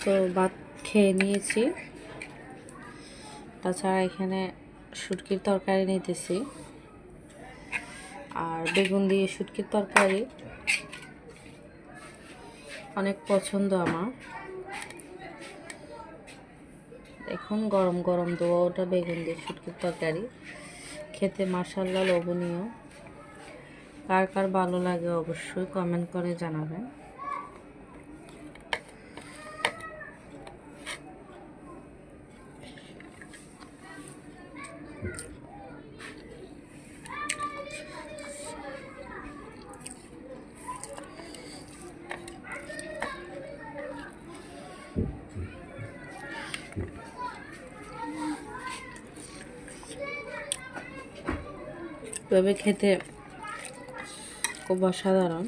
তো ভাত খেয়ে নিয়েছি। তাছাড়া এখানে শুটকির তরকারি নিতেছি, আর বেগুন দিয়ে শুটকির তরকারি অনেক পছন্দ আমার। এখন গরম গরম ওটা বেগুন দিয়ে শুটকির তরকারি খেতে মাশাআল্লাহ লোভনীয়। কার কার ভালো লাগে অবশ্যই কমেন্ট করে জানাবেন। এভাবে খেতে খুব অসাধারণ।